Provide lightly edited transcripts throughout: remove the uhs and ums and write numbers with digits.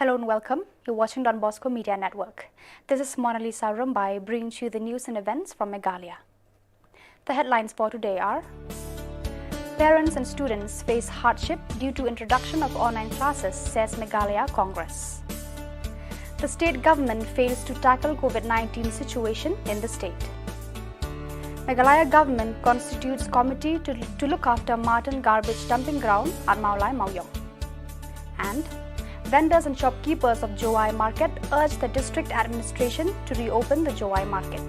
Hello and welcome. You're watching Don Bosco Media Network. This is Monalisa Rumbai bringing you the news and events from Meghalaya. The headlines for today are: Parents and students face hardship due to introduction of online classes, says Meghalaya Congress. The state government fails to tackle COVID-19 situation in the state. Meghalaya government constitutes committee to look after Martin garbage dumping ground at Meghalaya Mauyong. And vendors and shopkeepers of Jowai Market urge the district administration to reopen the Jowai Market.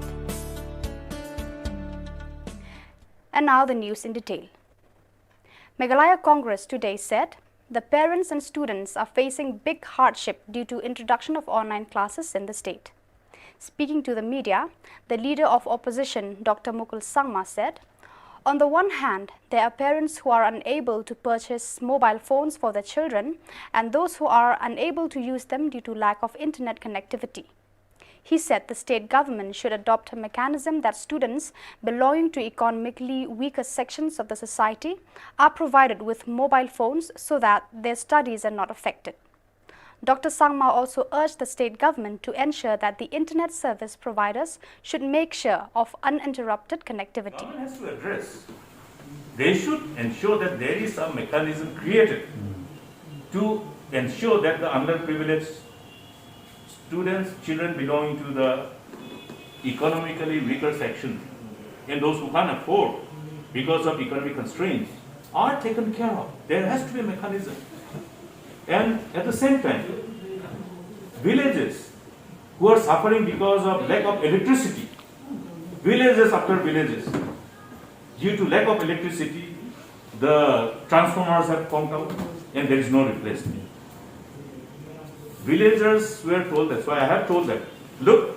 And now the news in detail. Meghalaya Congress today said the parents and students are facing big hardship due to introduction of online classes in the state. Speaking to the media, the leader of opposition, Dr. Mukul Sangma, said, on the one hand, there are parents who are unable to purchase mobile phones for their children and those who are unable to use them due to lack of internet connectivity. He said the state government should adopt a mechanism that students belonging to economically weaker sections of the society are provided with mobile phones so that their studies are not affected. Dr. Sangma also urged the state government to ensure that the internet service providers should make sure of uninterrupted connectivity. The government has to address. They should ensure that there is a mechanism created to ensure that the underprivileged students, children belonging to the economically weaker section and those who can't afford because of economic constraints are taken care of. There has to be a mechanism. And at the same time, villages who are suffering because of lack of electricity, villages after villages, due to lack of electricity, the transformers have come out and there is no replacement. Villagers were told, that's why I have told them, look,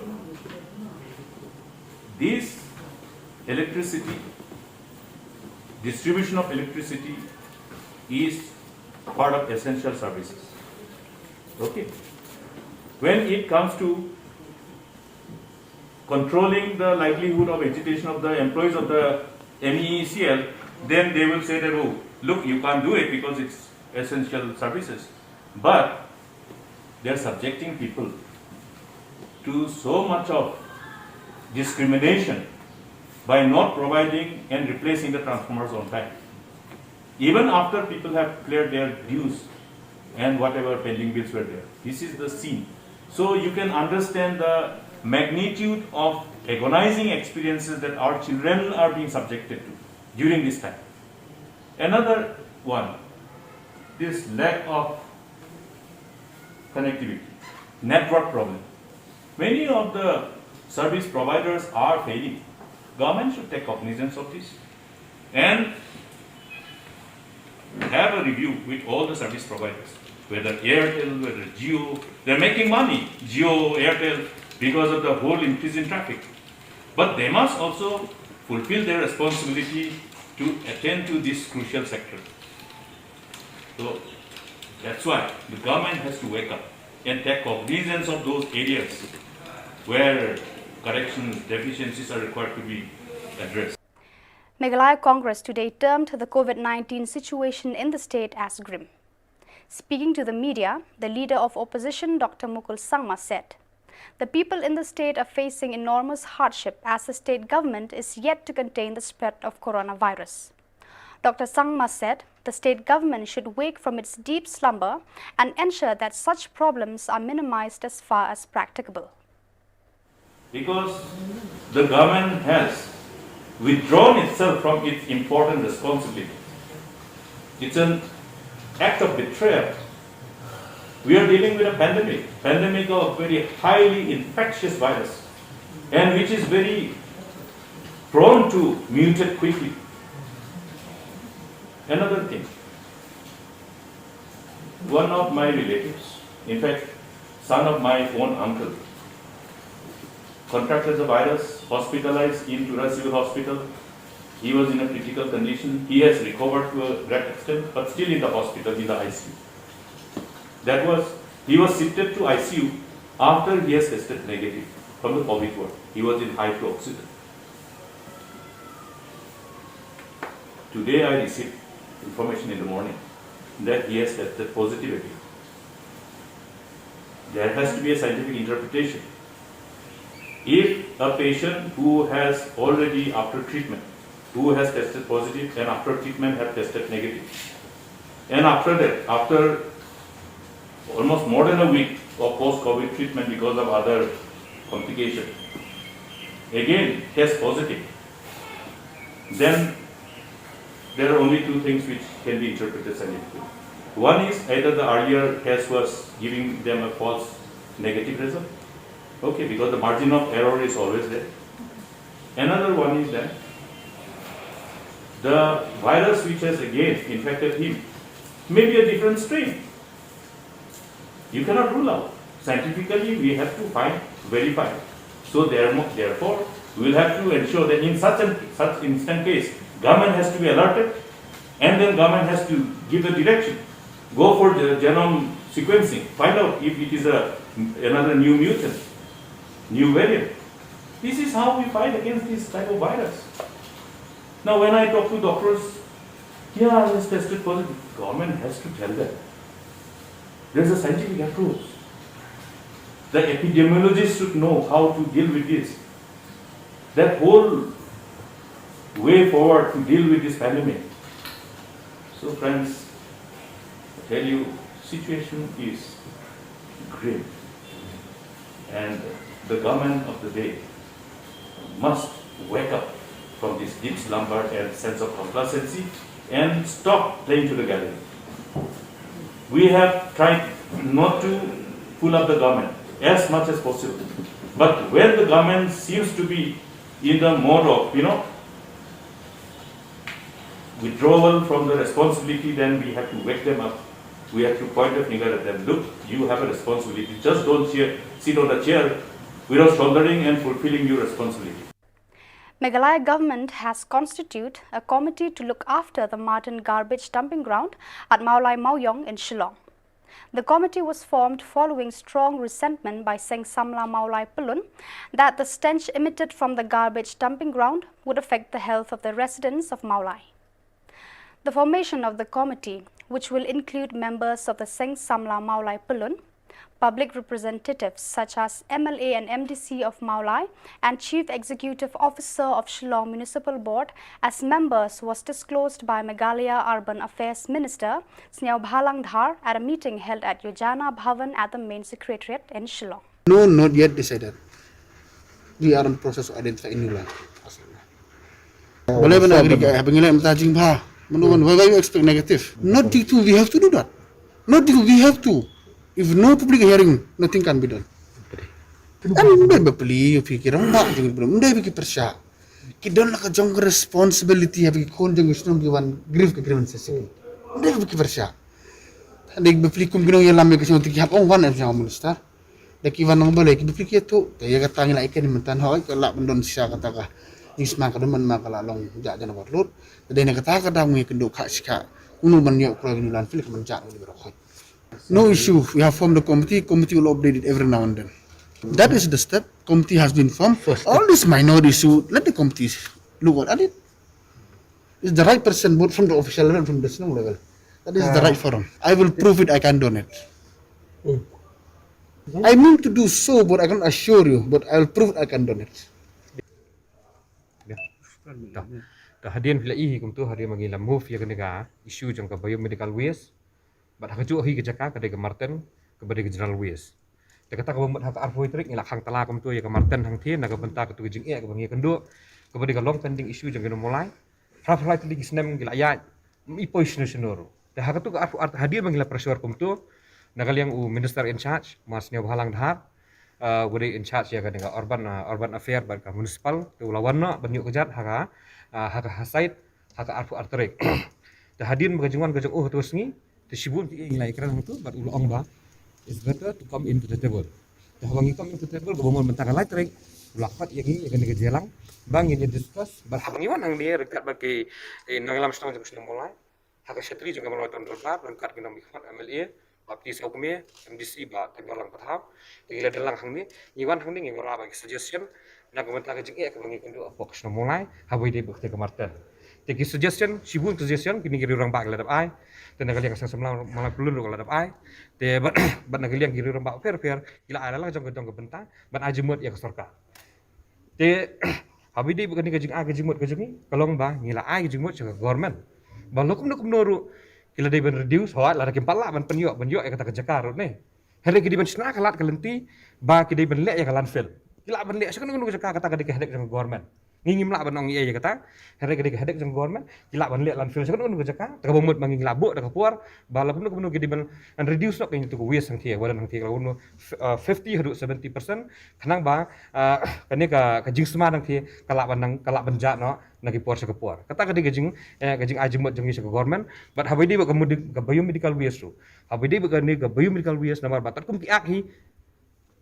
this electricity, distribution of electricity is part of essential services. Okay. When it comes to controlling the livelihood of education of the employees of the MECL, then they will say that, oh, look, you can't do it because it's essential services. But they are subjecting people to so much of discrimination by not providing and replacing the transformers on time. Even after people have cleared their dues and whatever pending bills were there. This is the scene. So you can understand the magnitude of agonizing experiences that our children are being subjected to during this time. Another one, this lack of connectivity, network problem. Many of the service providers are failing. Government should take cognizance of this and have a review with all the service providers, whether Airtel, whether Jio. They're making money, Jio, Airtel, because of the whole increase in traffic. But they must also fulfill their responsibility to attend to this crucial sector. So that's why the government has to wake up and take cognizance of those areas where corrections, deficiencies are required to be addressed. Meghalaya Congress today termed the COVID-19 situation in the state as grim. Speaking to the media, the leader of opposition, Dr. Mukul Sangma, said, the people in the state are facing enormous hardship as the state government is yet to contain the spread of coronavirus. Dr. Sangma said the state government should wake from its deep slumber and ensure that such problems are minimized as far as practicable. Because the government has withdrawn itself from its important responsibility. It's an act of betrayal. We are dealing with a pandemic of very highly infectious virus, and which is very prone to mutate quickly. Another thing, one of my relatives, in fact, son of my own uncle, contracted the virus, hospitalized in Tura Civil Hospital. He was in a critical condition. He has recovered to a great extent, but still in the hospital, in the ICU. He was shifted to ICU after he has tested negative from the COVID ward. He was in high flow oxygen. Today I received information in the morning that he has tested positive again. There has to be a scientific interpretation. If a patient who has already after treatment, who has tested positive and after treatment have tested negative, and after that, after almost more than a week of post-COVID treatment because of other complications, again test positive, then there are only two things which can be interpreted scientifically. One is either the earlier test was giving them a false negative result, okay, because the margin of error is always there. Another one is that the virus which has again infected him may be a different strain. You cannot rule out. Scientifically, we have to verify. So therefore, we will have to ensure that in such instant case, government has to be alerted, and then government has to give the direction. Go for the genome sequencing. Find out if it is another new mutant, new variant. This is how we fight against this type of virus. Now, when I talk to doctors, yeah, it's tested positive. Government has to tell them. There's a scientific approach. The epidemiologists should know how to deal with this. That whole way forward to deal with this pandemic. So, friends, I tell you, situation is grim, and the government of the day must wake up from this deep slumber and sense of complacency and stop playing to the gallery. We have tried not to pull up the government as much as possible, but when the government seems to be in the mode of, withdrawal from the responsibility, then we have to wake them up. We have to point a finger at them. Look, you have a responsibility. Just don't sit on the chair without shouldering and fulfilling your responsibility. Meghalaya government has constituted a committee to look after the Martin garbage dumping ground at Maulai Mauyong in Shillong. The committee was formed following strong resentment by Seng Samla Maulai Pulun that the stench emitted from the garbage dumping ground would affect the health of the residents of Maulai. The formation of the committee, which will include members of the Seng Samla Maulai Pulun, public representatives such as MLA and MDC of Maulai and Chief Executive Officer of Shillong Municipal Board as members, was disclosed by Meghalaya Urban Affairs Minister Sneaw Bhalang Dhar at a meeting held at Yojana Bhavan at the main secretariat in Shillong. No, not yet decided. We are in the process of identifying new land. Boleh benar agregat pengilat mentajing bah. Menurut why you expect negative? Not due to we have to do that. Not due we have to. If no public hearing, nothing can be done. And they beli, you fikir orang jangan belum. They fikir persya. Kita nak jong responsibility have kon jong isnom giwan grief ke grievances. They fikir persya. They beli kum ginong yang lambe kesini untuk hap wan as yang minister. They kiwan nang boleh kita fikir tu. Dia kata ngila ikan ni mentan hoi kalau mendon sisa kata kah. Isma kademan makala long jajan warlur. Dia nak kata mengi kenduk hak sika. Unu menyok kalau gini lan fil kemencak ni berokok. No issue. We have formed a committee. Committee will update it every now and then. That is the step. Committee has been formed. All this minor issue, let the committee look at it. It's the right person, both from the official level and from the national level. That is the right forum. I will prove it. I can donate. I mean to do so, but I can assure you. But I will prove it. I can donate. Hadian pila ihi kum tu hadian mangila move ya kenega isu jang ka biomedical waste bat haju hi kejaka ka de Martin ke bade general waste de kata ka bomot hak arfoitrik ngila khang tala kum tu ya ka Martin hang thien na ka benta ka tu jing e ka bangi kendo ke bade ka long pending isu jang keno mulai raflai tli gisnem ngila ya i position senoro de hak tu ka hadian mangila pressure kum tu na kaliang minister in charge mas Sneaw Bhalang Dhar guri in charge ya ka de urban affair ba ka municipal tu lawanna banyu kejat haka hasait haka arfu arterik the hadin bagajungan gajung terus ni the shibun ngilai kran tu but ulong ba is better to come into the table the wangi come into the table gomon mentang electric ulakpat yang ni akan digejelang bang ini discuss barhangi wan ang dia rekat bagi nanglam stong jeng sudah mulai haka setri juga mulai tahun depan rangkat kena mikhat MLA bapti saukumia MDC ba tenggalang pathap tinggal dalang hang ni iwan hang ni ngora bagi suggestion na komentar ke jeng ka bangi kendo fokus no mulai haboi de bukti ke Martin Teki suggestion, sibun suggestion kini kiri orang bak ladap ai. Tena kali yang sang semlang malah pelun ro ladap ai. Te bat nak kali yang kiri orang bak fair kila ala lah jong bentang bat ajemut ya kesorka. Te habis dia bukan ni kajing kajimut kajing kalong ba ngila ai kajimut jaga government. Ba lokum noru kila dia ben reduce hoat la rakim pala ban penyok ya kata kejakar ni. Hari kidi ben sna kalat kalenti ba kidi ben lek ya kalan fail. Kila ben lek sekon ngun kata kadi kehdek jaga government. Ngingim la ban ong ye kata hari kidi kehdek jaga government kila ban lek lan fail sekon ngun kajaka tak bomut manging labuk tak puar ba la pun kidi ben reduce nok tu waste sang tie wadan sang tie kalau 50 hadu 70% kanang ba kani ka kajing sma nang tie kalak banja no nagi puar sekepur kata kadi kajing ajemut jong isa government but habai di ba kemudian ke medical waste tu habai di ba kani ke medical waste namar batat kum ki akhi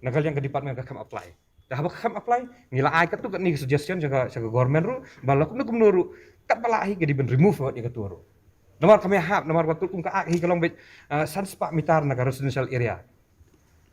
nagal yang ke department ka kam apply dah ba kam apply ngila ai ka tu ni suggestion jaga government ru balak kum nuru kat pala hi ke di ben remove ni ka tu ru namar kami hap namar batul kum ka akhi kalong bet sanspak mitar naga residential area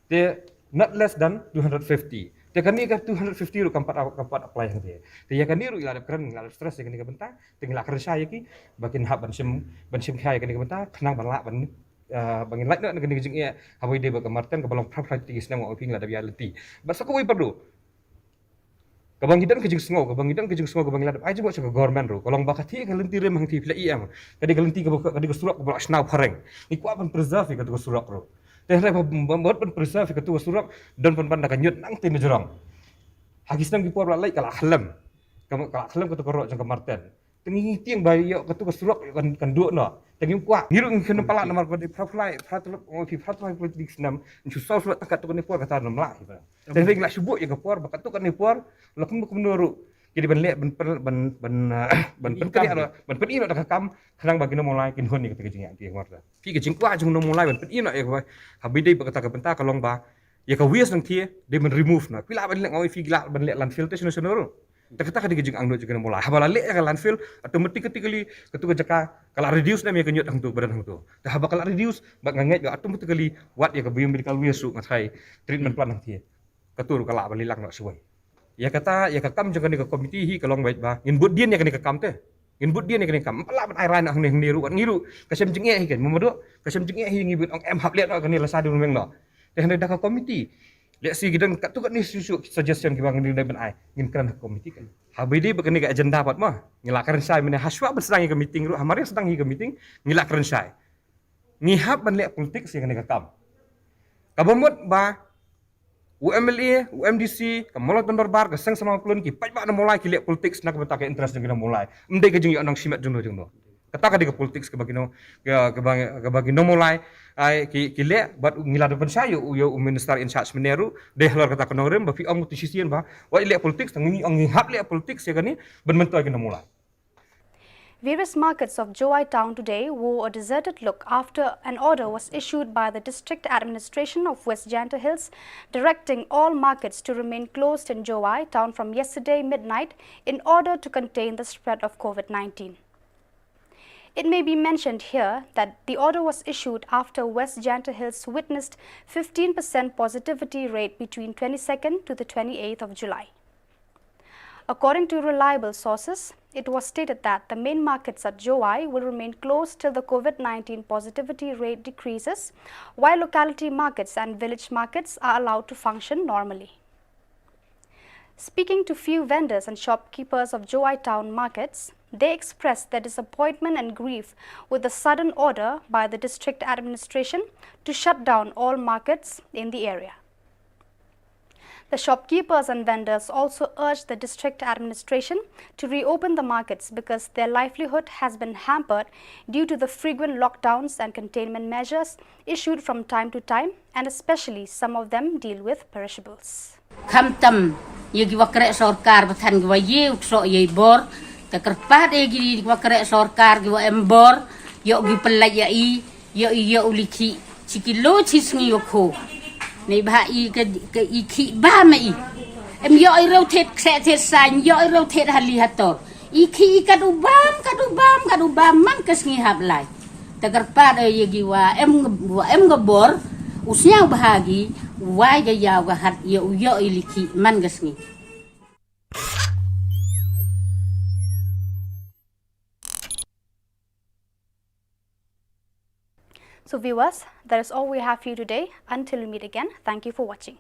they not less than 250 dia kan ni ka 250 ru kampat apply hang dia ya kan ni ru ila keren ila stress kan ni ka benta tinggal keren saya ki bakin hab ban sim khai kan ni ka benta kenang ban la ban bangin like nak kena jing ya habai dia berkemartan ke balong property senang oping la reality bas aku wei perlu kabang hidan kejing sengo kabang la ai jebo ke government ro kolong bakati ka lenti rem hang ti pla im kadi ka lenti ka kadi ka surak ka snau pareng ni ku apan preserve ka tu surak ro teh re buat pen preserve ka tu surak dan pen ka nyut nang tin jorong hagis nang ki por la lai kala khlem ka tu ro jang kemartan tengi tiang bayi yo ka tu surak kan duok no tengi kuat ngiru ngin pala namar ko di profile pratlop o fi pratlop politik nam nchu sau surat takat tu ni por kata nam la teh ring la subuk ya ka por bakat tu kan ni por lakum nuru jadi ban lek ban peni no tak kam khanang bagi no mulai kin hon ni ketika jing ki ngor fi ke jing kwa jing no mulai ban peni no ya ka habi dei bakata ka benta kalong ba ya ka wies nang tie de men remove na pila ban lek ngoi fi gila ban lek landfill te seno tak kata kadi kejing angdo juga mulai habala lek ka landfill automatically ketu jaka kala reduce na me kenyut hang tu badan hang tu dah habala kala reduce bak nganget ga automatically wat ya ka biomedical waste su ngai treatment plan hang tie ketu kala balilang nak suai ya kata ya ka kam jaka ni ka komiti hi kalong baik ba ngin bud dien ya ka kam te ngin bud dien ya ka kam pala ban airan hang niru kan ngiru kasem jenge hi kan momodo kasem jenge hi ngibut ong em hap lek no kan ni la sadu meng no teh dah ka komiti lihat si gidan kat tu kat ni susu suggestion ki bang ni ban ai ngin kan komiti kan habi di begini ke agenda pat mah ngilak sai mene haswa bersedang ke meeting ru hamari sedang ke meeting ngilak sai ngihap ban lek politik si kan kam kabamut ba UMLA UMDC kamolot bandar bar ke sang sama plun ki pai ba na mulai ki lek politik nak bentak ke interest dengan mulai mendai ke jing anong simat jung kata ka di ke politik ke bagino ke bagino mulai ai ki le bat ngila depan saya yo minister in charge meneru deh lor kata konorem ba fi ong tisisian ba wa le politik tangi ong hap le politik se gani ben mentoi kena mulai. Various markets of Jowai town today wore a deserted look after an order was issued by the district administration of West Janta Hills directing all markets to remain closed in Jowai town from yesterday midnight in order to contain the spread of COVID-19. It may be mentioned here that the order was issued after West Janta Hills witnessed 15% positivity rate between 22nd to the 28th of July. According to reliable sources, it was stated that the main markets at Jowai will remain closed till the COVID-19 positivity rate decreases, while locality markets and village markets are allowed to function normally. Speaking to few vendors and shopkeepers of Jowai town markets, they expressed their disappointment and grief with the sudden order by the district administration to shut down all markets in the area. The shopkeepers and vendors also urged the district administration to reopen the markets because their livelihood has been hampered due to the frequent lockdowns and containment measures issued from time to time, and especially some of them deal with perishables. Kamtam yegi wakrek sorkar batan gwa ye ukso ye bor tekerpat yegi wakrek sorkar gwa embor yo gi pelayai yo uliki cikilo cisngi yoko nei ba I ke iki ba mai em yo I rotate kset san yo I rotate hali hator iki kadubam man kesngi hablai tekerpat yegi wa em ngebor usnya bahagi wa ya ga hat yo iliki man gesngi So viewers, that is all we have for you today. Until we meet again, thank you for watching.